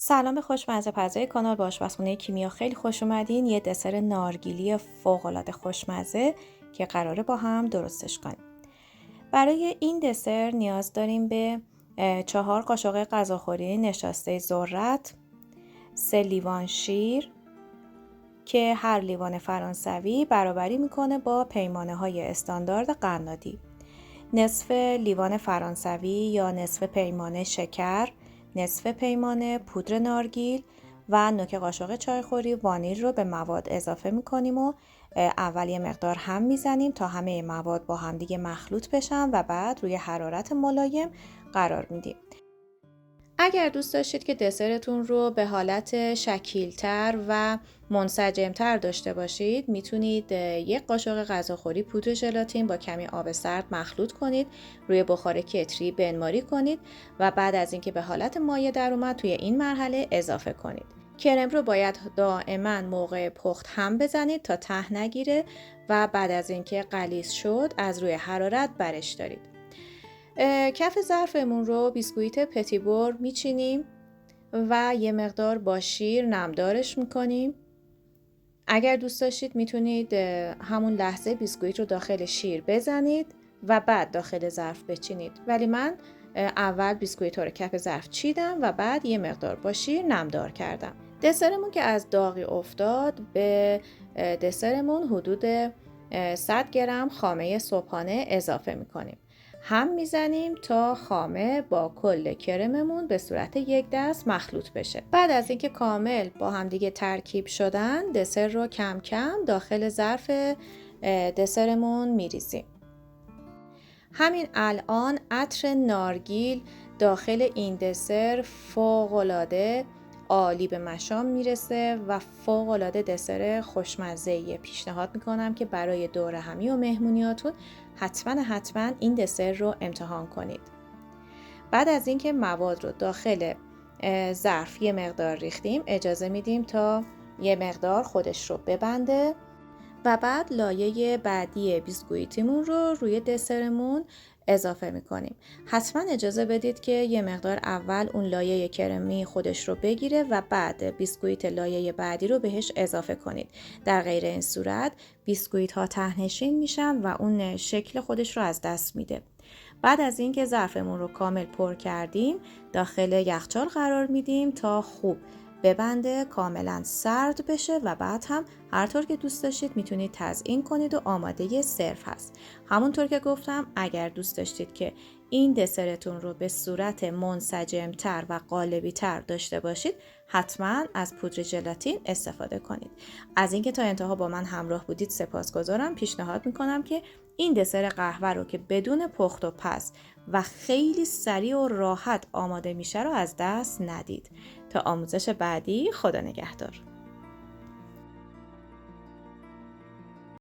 سلام به خوشمزه پزای کانال با آشپزخونه کیمیا، خیلی خوش اومدین. یه دسر نارگیلی فوق‌العاده خوشمزه که قراره با هم درستش کنیم. برای این دسر نیاز داریم به 4 قاشق غذاخوری نشاسته ذرت، 3 لیوان شیر که هر لیوان فرانسوی برابری میکنه با پیمانه های استاندارد قنادی، نصف لیوان فرانسوی یا نصف پیمانه شکر، نصف پیمانه پودر نارگیل و نوک قاشق چایخوری وانیل رو به مواد اضافه میکنیم و اول یه مقدار هم میزنیم تا همه مواد با هم دیگه مخلوط بشن و بعد روی حرارت ملایم قرار میدیم. اگر دوست داشتید که دسرتون رو به حالت شکیلتر و منسجمتر داشته باشید، میتونید یک قاشق غذاخوری پودر ژلاتین با کمی آب سرد مخلوط کنید، روی بخار کتری بنماری کنید و بعد از اینکه به حالت مایع در اومد توی این مرحله اضافه کنید. کرم رو باید دائما موقع پخت هم بزنید تا ته نگیره و بعد از اینکه غلیظ شد از روی حرارت برش دارید. کف ظرفمون رو بیسکویت پتیبور میچینیم و یه مقدار با شیر نمدارش میکنیم. اگر دوست داشتید میتونید همون لحظه بیسکویت رو داخل شیر بزنید و بعد داخل ظرف بچینید، ولی من اول بیسکویت رو کف ظرف چیدم و بعد یه مقدار با شیر نمدار کردم. دسرمون که از داغی افتاد، به دسرمون حدود 100 گرم خامه صبحانه اضافه میکنیم. هم میزنیم تا خامه با کل کرممون به صورت یک دست مخلوط بشه. بعد از اینکه کامل با هم دیگه ترکیب شدن، دسر رو کم کم داخل ظرف دسرمون میریزیم. همین الان عطر نارگیل داخل این دسر فوق‌العاده عالی به مشام میرسه و فوق‌العاده دسر خوشمزه‌ایه. پیشنهاد میکنم که برای دوره همی و مهمونیاتون حتما این دسر رو امتحان کنید. بعد از اینکه مواد رو داخل ظرف یه مقدار ریختیم، اجازه میدیم تا یه مقدار خودش رو ببنده و بعد لایه بعدی بیسکویتیمون رو روی دسرمون اضافه میکنیم. حتما اجازه بدید که یه مقدار اول اون لایه کرمی خودش رو بگیره و بعد بیسکویت لایه بعدی رو بهش اضافه کنید. در غیر این صورت بیسکویت ها ته‌نشین میشن و اون شکل خودش رو از دست میده. بعد از اینکه ظرفمون رو کامل پر کردیم، داخل یخچال قرار میدیم تا خوب ببنده، کاملا سرد بشه و بعد هم هر طور که دوست داشتید میتونید تزیین کنید و آماده سرو هست. همونطور که گفتم اگر دوست داشتید که این دسرتون رو به صورت منسجمتر و قالبی تر داشته باشید، حتما از پودر ژلاتین استفاده کنید. از اینکه تا انتها با من همراه بودید سپاسگزارم. پیشنهاد میکنم که این دسر قهوه رو که بدون پخت و پز و خیلی سریع و راحت آماده میشه رو از دست ندید. تا آموزش بعدی، خدا نگهدار.